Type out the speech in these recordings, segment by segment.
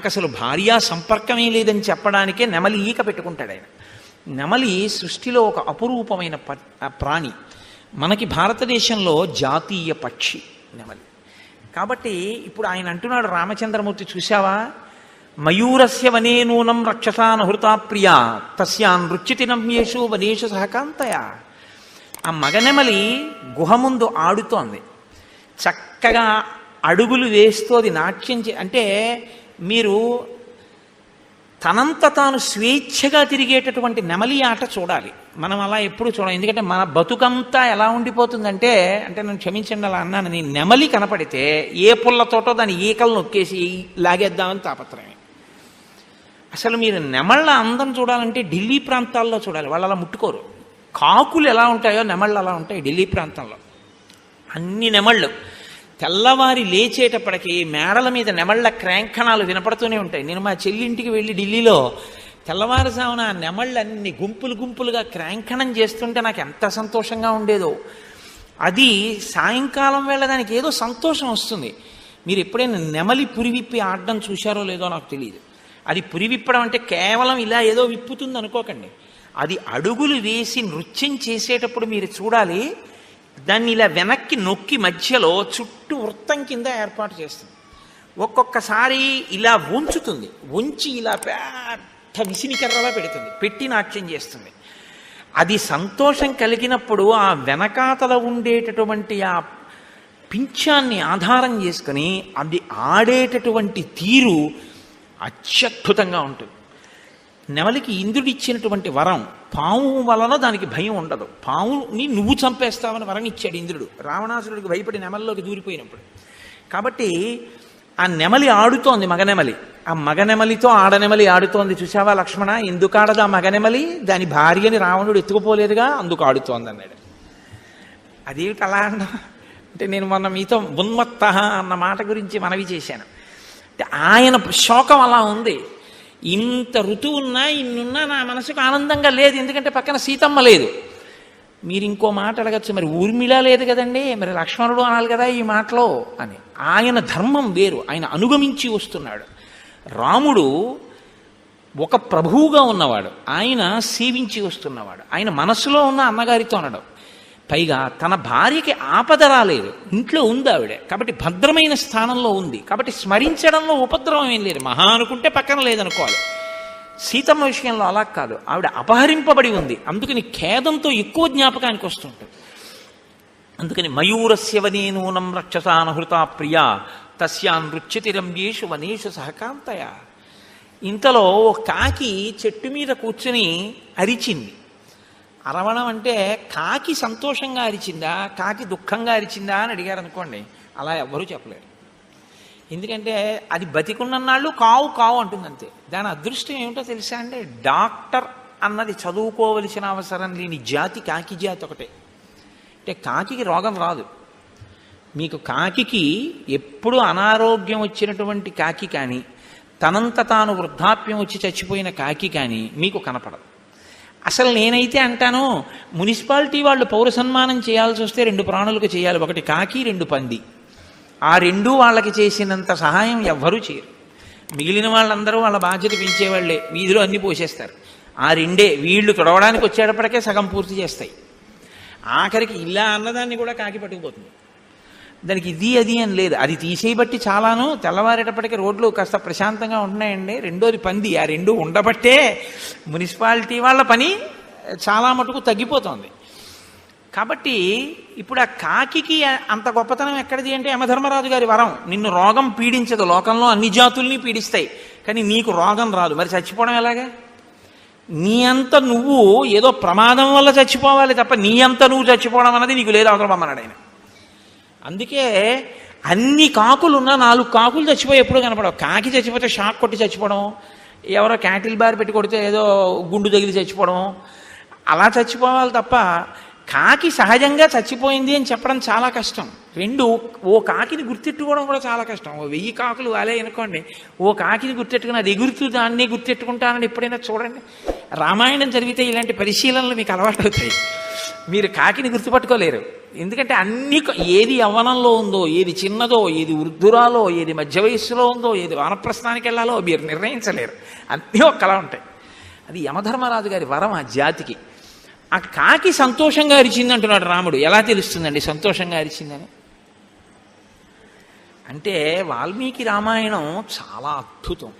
నాకు అసలు భార్యా సంపర్కమే లేదని చెప్పడానికే నెమలి ఈక పెట్టుకుంటాడు ఆయన. నెమలి సృష్టిలో ఒక అపురూపమైన ప్రాణి. మనకి భారతదేశంలో జాతీయ పక్షి నెమలి. కాబట్టి ఇప్పుడు ఆయన అంటున్నాడు రామచంద్రమూర్తి, చూశావా, మయూరస్య వనే నూనం రక్షసానహృతా ప్రియా తస్యాన్ రుచితి నమ్యేషు వనేషు సహకాంతయ. ఆ మగనెమలి గుహ ముందు ఆడుతోంది, చక్కగా అడుగులు వేస్తూ అది నాట్యం అంటే మీరు తనంత తాను స్వేచ్ఛగా తిరిగేటటువంటి నెమలి ఆట చూడాలి. మనం అలా ఎప్పుడు చూడాలి. ఎందుకంటే మన బతుకంతా ఎలా ఉండిపోతుందంటే, అంటే నన్ను క్షమించండి అలా అన్నాను, నేను నెమలి కనపడితే ఏ పుల్లతోటో దాని ఈకలు నొక్కేసి లాగేద్దామని తాపత్రమే. అసలు మీరు నెమళ్ళ అందం చూడాలంటే ఢిల్లీ ప్రాంతాల్లో చూడాలి. వాళ్ళు అలా ముట్టుకోరు. కాకులు ఎలా ఉంటాయో నెమళ్ళు అలా ఉంటాయి ఢిల్లీ ప్రాంతంలో. అన్ని నెమళ్ళు తెల్లవారి లేచేటప్పటికి మేడల మీద నెమళ్ళ క్రాంకణాలు వినపడుతూనే ఉంటాయి. నేను మా చెల్లింటికి వెళ్ళి ఢిల్లీలో తెల్లవారుజామున ఆ నెమళ్ళన్ని గుంపులు గుంపులుగా క్రాంకణం చేస్తుంటే నాకు ఎంత సంతోషంగా ఉండేదో. అది సాయంకాలం వేళ దానికి ఏదో సంతోషం వస్తుంది. మీరు ఎప్పుడైనా నెమలి పురివిప్పి ఆడడం చూశారో లేదో నాకు తెలియదు. అది పురివిప్పడం అంటే కేవలం ఇలా ఏదో విప్పుతుంది అనుకోకండి. అది అడుగులు వేసి నృత్యం చేసేటప్పుడు మీరు చూడాలి, దాన్ని ఇలా వెనక్కి నొక్కి మధ్యలో చుట్టూ వృత్తం కింద ఏర్పాటు చేస్తుంది. ఒక్కొక్కసారి ఇలా ఉంచుతుంది, ఉంచి ఇలా పెద్ద విసినికర్రలా పెడుతుంది, పెట్టి నాట్యం చేస్తుంది. అది సంతోషం కలిగినప్పుడు ఆ వెనకాతల ఉండేటటువంటి ఆ పింఛాన్ని ఆధారం చేసుకుని అది ఆడేటటువంటి తీరు అత్యద్భుతంగా ఉంటుంది. నెమలికి ఇంద్రుడు ఇచ్చినటువంటి వరం, పాము వలన దానికి భయం ఉండదు. పాముని నువ్వు చంపేస్తావని వరం ఇచ్చాడు ఇంద్రుడు రావణాసురుడికి భయపడి నెమలిలోకి దూరిపోయినప్పుడు. కాబట్టి ఆ నెమలి ఆడుతోంది, మగనెమలి. ఆ మగనెమలితో ఆడనెమలి ఆడుతోంది. చూసావా లక్ష్మణ, ఎందుకు ఆడదు ఆ మగనెమలి? దాని భార్యని రావణుడు ఎత్తుకుపోలేదుగా, అందుకు ఆడుతోంది అన్నాడు. అదేమిటి అలా అన్నా అంటే, నేను మొన్న మీతో ఉన్మత్త అన్న మాట గురించి మనవి చేశాను. అంటే ఆయన శోకం అలా ఉంది. ఇంత ఋతువు ఉన్నా ఇన్నున్నా నా మనసుకు ఆనందంగా లేదు, ఎందుకంటే పక్కన సీతమ్మ లేదు. మీరు ఇంకో మాట అడగచ్చు, మరి ఊర్మిళ లేదు కదండి, మరి లక్ష్మణుడు అనాలి కదా ఈ మాటలో అని. ఆయన ధర్మం వేరు, ఆయన అనుగమించి వస్తున్నాడు. రాముడు ఒక ప్రభువుగా ఉన్నవాడు, ఆయన సేవించి వస్తున్నవాడు. ఆయన మనసులో ఉన్న అన్నగారితో అనడం, పైగా తన భార్యకి ఆపద రాలేదు, ఇంట్లో ఉంది ఆవిడ, కాబట్టి భద్రమైన స్థానంలో ఉంది, కాబట్టి స్మరించడంలో ఉపద్రవం ఏం లేదు. మహా అనుకుంటే పక్కన లేదనుకోవాలి. సీతమ్మ విషయంలో అలా కాదు, ఆవిడ అపహరింపబడి ఉంది, అందుకని ఖేదంతో ఎక్కువ జ్ఞాపకానికి వస్తుంటుంది. అందుకని మయూరస్య వనే నూనం రక్షసానహృతా ప్రియా తస్యాన్ రుచ్యతి రమ్యేషు వనేషు సహకాంతయ. ఇంతలో కాకి చెట్టు మీద కూర్చుని అరిచింది. అరవడం అంటే కాకి సంతోషంగా అరిచిందా, కాకి దుఃఖంగా అరిచిందా అని అడిగారు అనుకోండి, అలా ఎవ్వరూ చెప్పలేరు. ఎందుకంటే అది బతికున్నన్నాళ్ళు కావు కావు అంటుంది అంతే. దాని అదృష్టం ఏమిటో తెలుసా అండి, డాక్టర్ అన్నది చదువుకోవలసిన అవసరం లేని జాతి కాకి జాతి ఒకటే. అంటే కాకి రోగం రాదు. మీకు కాకి ఎప్పుడు అనారోగ్యం వచ్చినటువంటి కాకి కానీ, తనంత తాను వృద్ధాప్యం వచ్చి చచ్చిపోయిన కాకి కానీ మీకు కనపడదు. అసలు నేనైతే అంటాను, మున్సిపాలిటీ వాళ్ళు పౌర సన్మానం చేయాల్సి వస్తే 2 ప్రాణులకు చేయాలి, ఒకటి కాకి, 2 పంది. ఆ 2 వాళ్ళకి చేసినంత సహాయం ఎవ్వరూ చేయరు. మిగిలిన వాళ్ళందరూ వాళ్ళ బాధ్యత పెంచేవాళ్లే, వీధిలో అన్ని పోసేస్తారు. ఆ 2 వీళ్ళు తొడవడానికి వచ్చేటప్పటికే సగం పూర్తి చేస్తాయి. ఆఖరికి ఇలా అన్నదాన్ని కూడా కాకి పట్టుకుపోతుంది. దానికి ఇది అది అని లేదు, అది తీసేయబట్టి చాలాను తెల్లవారేటప్పటికీ రోడ్లు కాస్త ప్రశాంతంగా ఉంటున్నాయండి. 2వది పంది, ఆ 2 ఉండబట్టే మున్సిపాలిటీ వాళ్ళ పని చాలా మటుకు తగ్గిపోతుంది. కాబట్టి ఇప్పుడు ఆ కాకి అంత గొప్పతనం ఎక్కడిది అంటే, యమధర్మరాజు గారి వరం, నిన్ను రోగం పీడించదు, లోకంలో అన్ని జాతుల్ని పీడిస్తాయి కానీ నీకు రోగం రాదు. మరి చచ్చిపోవడం ఎలాగా? నీ అంత నువ్వు ఏదో ప్రమాదం వల్ల చచ్చిపోవాలి తప్ప నీ అంత నువ్వు చచ్చిపోవడం అన్నది నీకు లేదు, అవతల బొమ్మన్నాడు ఆయన. అందుకే అన్ని కాకులు ఉన్నా 4 కాకులు చచ్చిపోయి ఎప్పుడు కనపడవు. కాకి చచ్చిపోతే షాక్ కొట్టి చచ్చిపోవడం, ఎవరో క్యాటిల్ బార్ పెట్టి కొడితే ఏదో గుండు తగిలి చచ్చిపోవడం, అలా చచ్చిపోవాలి తప్ప కాకి సహజంగా చచ్చిపోయింది అని చెప్పడం చాలా కష్టం. 2 ఓ కాకిని గుర్తెట్టుకోవడం కూడా చాలా కష్టం. 1000 కాకులు వాలే అనుకోండి, ఓ కాకిని గుర్తెట్టుకుని అది ఎగురుతూ దాన్ని గుర్తెట్టుకుంటానని ఎప్పుడైనా చూడండి. రామాయణం చదివితే ఇలాంటి పరిశీలనలు మీకు అలవాటు అవుతాయి. మీరు కాకిని గుర్తుపట్టుకోలేరు. ఎందుకంటే ఏది యవ్వనంలో ఉందో, ఏది చిన్నదో, ఏది వృద్ధురాలో, ఏది మధ్య వయస్సులో ఉందో, ఏది వానప్రస్థానికి వెళ్ళాలో మీరు నిర్ణయించలేరు. అన్నీ ఒక్కలా ఉంటాయి. అది యమధర్మరాజు గారి వరం ఆ జాతికి. ఆ కాకి సంతోషంగా అరిచింది అంటున్నాడు రాముడు. ఎలా తెలుస్తుందండి సంతోషంగా అరిచిందని? అంటే వాల్మీకి రామాయణం చాలా అద్భుతం.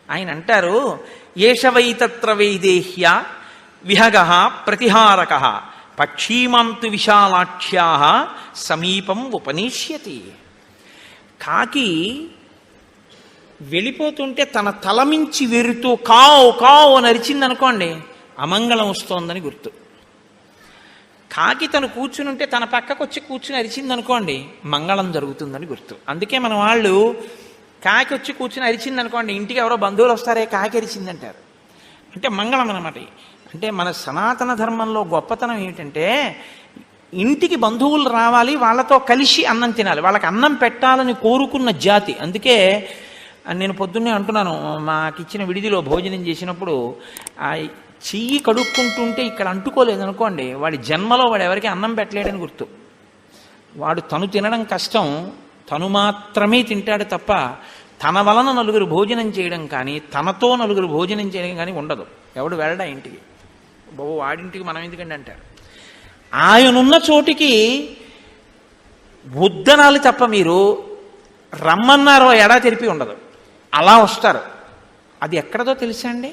ఆయన అంటారు, ఏషవై తత్ర వైదేహ్య విహగ ప్రతిహారక పక్షీమాంతు విశాలాక్ష్యా సమీపం ఉపనిష్యతి. కాకి వెళ్ళిపోతుంటే తన తలమించి వెరుతూ కావు కావు అని అరిచిందనుకోండి, అమంగళం వస్తోందని గుర్తు. కాకి తను కూర్చుని ఉంటే తన పక్కకు వచ్చి కూర్చుని అరిచిందనుకోండి, మంగళం జరుగుతుందని గుర్తు. అందుకే మన వాళ్ళు కాకి వచ్చి కూర్చుని అరిచిందనుకోండి, ఇంటికి ఎవరో బంధువులు వస్తారే కాకి అరిచిందంటారు. అంటే మంగళం అన్నమాట. అంటే మన సనాతన ధర్మంలో గొప్పతనం ఏమిటంటే, ఇంటికి బంధువులు రావాలి, వాళ్ళతో కలిసి అన్నం తినాలి, వాళ్ళకి అన్నం పెట్టాలని కోరుకున్న జాతి. అందుకే నేను పొద్దున్నే అంటున్నాను, మాకిచ్చిన విడిదిలో భోజనం చేసినప్పుడు ఆ చెయ్యి కడుక్కుంటుంటే ఇక్కడ అంటుకోలేదనుకోండి, వాడి జన్మలో వాడు ఎవరికి అన్నం పెట్టలేడని గుర్తు. వాడు తను తినడం కష్టం, తను మాత్రమే తింటాడు తప్ప తన వలన నలుగురు భోజనం చేయడం కానీ, తనతో నలుగురు భోజనం చేయడం కానీ ఉండదు. ఎవడు వెళ్ళడా ఇంటికి, బాబు వాడింటికి మనం ఎందుకండి అంటారు. ఆయనున్న చోటికి వద్దనాలి తప్ప మీరు రమ్మన్నారో ఎడా తెరిపి ఉండదు. అలా వస్తారు. అది ఎక్కడదో తెలుసా అండి?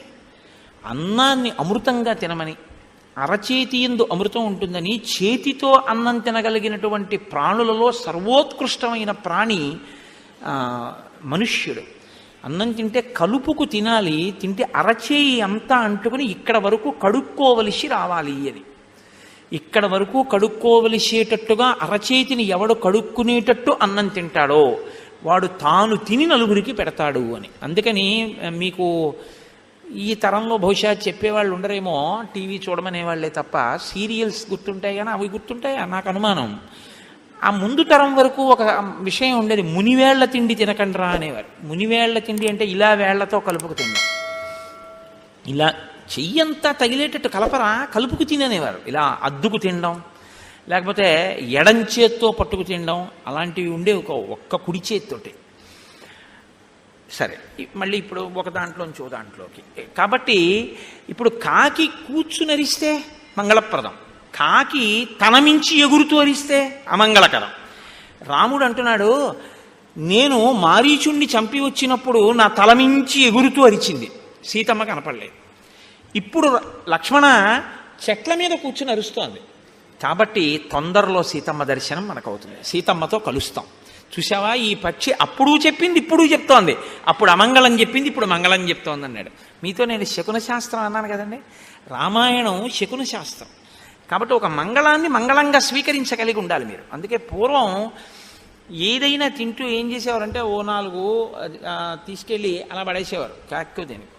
అన్నాన్ని అమృతంగా తినమని, అరచేతి యందు అమృతం ఉంటుందని, చేతితో అన్నం తినగలిగినటువంటి ప్రాణులలో సర్వోత్కృష్టమైన ప్రాణి మనుష్యుడు. అన్నం తింటే కలుపుకు తినాలి, తింటే అరచేయి అంతా అంటుకుని ఇక్కడ వరకు కడుక్కోవలసి రావాలి అని. ఇక్కడ వరకు కడుక్కోవలసేటట్టుగా అరచేతిని ఎవడు కడుక్కునేటట్టు అన్నం తింటాడో వాడు తాను తిని నలుగురికి పెడతాడు అని. అందుకని మీకు ఈ తరంలో బహుశా చెప్పేవాళ్ళు ఉండరేమో, టీవీ చూడమనేవాళ్లే తప్ప సీరియల్స్ గుర్తుంటాయి కానీ అవి గుర్తుంటాయా నాకు అనుమానం. ఆ ముందు తరం వరకు ఒక విషయం ఉండేది, మునివేళ్ల తిండి తినకండ్రా అనేవారు. మునివేళ్ల తిండి అంటే ఇలా వేళ్లతో కలుపుకు తినడం, ఇలా చెయ్యంతా తగిలేటట్టు కలపరా కలుపుకు తిననేవారు. ఇలా అద్దుకు తినడం, లేకపోతే ఎడం చేత్తో పట్టుకు తినడం, అలాంటివి ఉండే ఒక్క కుడి చేతితోటి. సరే, మళ్ళీ ఇప్పుడు ఒక దాంట్లోంచి ఓ దాంట్లోకి. కాబట్టి ఇప్పుడు కాకి కూర్చుని అరిస్తే మంగళప్రదం, కాకి తన మించి ఎగురుతూ అరిస్తే అమంగళకరం. రాముడు అంటున్నాడు, నేను మారీచుణ్ణి చంపి వచ్చినప్పుడు నా తలమించి ఎగురుతూ అరిచింది, సీతమ్మ కనపడలేదు. ఇప్పుడు లక్ష్మణ చెట్ల మీద కూర్చుని అరుస్తోంది. కాబట్టి తొందరలో సీతమ్మ దర్శనం మనకు అవుతుంది, సీతమ్మతో కలుస్తాం. చూసావా, ఈ పక్షి అప్పుడు చెప్పింది ఇప్పుడు చెప్తోంది, అప్పుడు అమంగళం చెప్పింది ఇప్పుడు మంగళం చెప్తోంది అన్నాడు. మీతో నేను శకున శాస్త్రం అన్నాను కదండి, రామాయణం శకున శాస్త్రం. కాబట్టి ఒక మంగళాన్ని మంగళంగా స్వీకరించగలిగి ఉండాలి మీరు. అందుకే పూర్వం ఏదైనా తింటూ ఏం చేసేవారంటే ఓ 4 తీసుకెళ్ళి అలా పడేసేవారు కాక్కు దేనికి.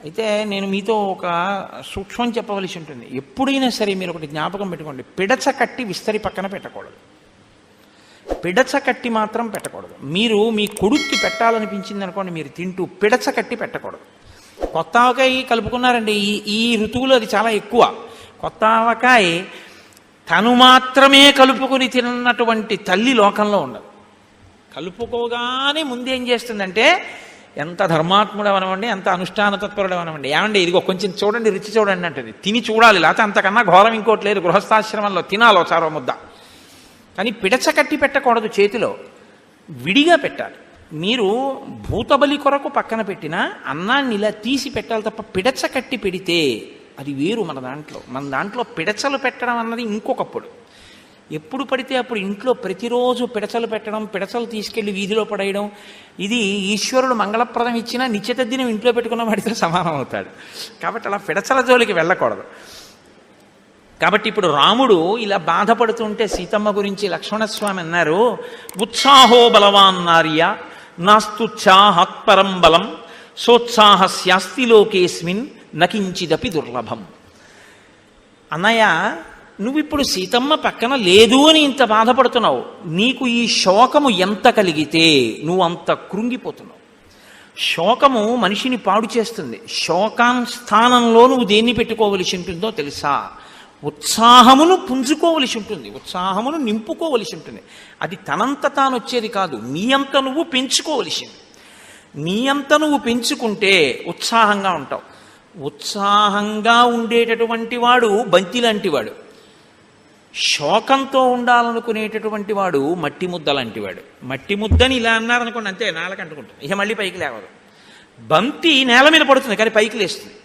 అయితే నేను మీతో ఒక సూక్ష్మం చెప్పవలసి ఉంటుంది. ఎప్పుడైనా సరే మీరు ఒకటి జ్ఞాపకం పెట్టుకోండి, పిడచ కట్టి విస్తరి పక్కన పెట్టకూడదు. పిడచ కట్టి మాత్రం పెట్టకూడదు. మీరు మీ కొడుక్కి పెట్టాలనిపించింది అనుకోండి, మీరు తింటూ పిడచ కట్టి పెట్టకూడదు. కొత్త ఆవకాయ కలుపుకున్నారండి, ఈ ఋతువులో అది చాలా ఎక్కువ. కొత్త ఆవకాయ తను మాత్రమే కలుపుకుని తిన్నటువంటి తల్లి లోకంలో ఉండదు. కలుపుకోగానే ముందేం చేస్తుందంటే, ఎంత ధర్మాత్ముడు అవనవండి, ఎంత అనుష్ఠాన తత్పరుడు అవనవండి, ఏమండి ఇదిగో కొంచెం చూడండి, రుచి చూడండి అంటది. తిని చూడాలి, లేకపోతే అంతకన్నా ఘోరం ఇంకోటి లేదు. గృహస్థాశ్రమంలో తినాలో చారో ముద్ద. కానీ పిడచ కట్టి పెట్టకూడదు, చేతిలో విడిగా పెట్టాలి. మీరు భూతబలి కొరకు పక్కన పెట్టినా అన్నాన్ని ఇలా తీసి పెట్టాలి తప్ప పిడచ కట్టి పెడితే అది వేరు. మన దాంట్లో పిడచలు పెట్టడం అన్నది ఇంకొకప్పుడు. ఎప్పుడు పడితే అప్పుడు ఇంట్లో ప్రతిరోజు పిడచలు పెట్టడం, పిడచలు తీసుకెళ్లి వీధిలో పడేయడం, ఇది ఈశ్వరుడు మంగళప్రదం ఇచ్చినా నిత్యతద్దినం ఇంట్లో పెట్టుకున్న వాడితో సమానం అవుతాడు. కాబట్టి అలా పిడచల జోలికి వెళ్ళకూడదు. కాబట్టి ఇప్పుడు రాముడు ఇలా బాధపడుతుంటే సీతమ్మ గురించి లక్ష్మణస్వామి అన్నారు, ఉత్సాహో బలవాన్ నార్య నాస్తుత్సాహత్పరం బలం సోత్సాహస్యాస్తి లోకేస్మిన్ నకించిదపి దుర్లభం. అన్నయ్య, నువ్విప్పుడు సీతమ్మ పక్కన లేదు అని ఇంత బాధపడుతున్నావు, నీకు ఈ శోకము ఎంత కలిగితే నువ్వు అంత కృంగిపోతున్నావు. శోకము మనిషిని పాడు చేస్తుంది. శోకాన్ స్థానంలో నువ్వు దేన్ని పెట్టుకోవలసి ఉంటుందో తెలుసా? ఉత్సాహమును పుంజుకోవలసి ఉంటుంది, ఉత్సాహమును నింపుకోవలసి ఉంటుంది. అది తనంత తాను వచ్చేది కాదు, నీ అంత నువ్వు పెంచుకోవలసింది. నీ అంత నువ్వు పెంచుకుంటే ఉత్సాహంగా ఉంటావు. ఉత్సాహంగా ఉండేటటువంటి వాడు బంతి లాంటి వాడు, శోకంతో ఉండాలనుకునేటటువంటి వాడు మట్టి ముద్ద లాంటి వాడు. మట్టి ముద్దని ఇలా అన్నారనుకోండి, అంతే నేలకు అంటుకుంటుంది, ఇక మళ్ళీ పైకి లేవదు. బంతి నేల మీద పడుతుంది కానీ పైకి లేస్తుంది.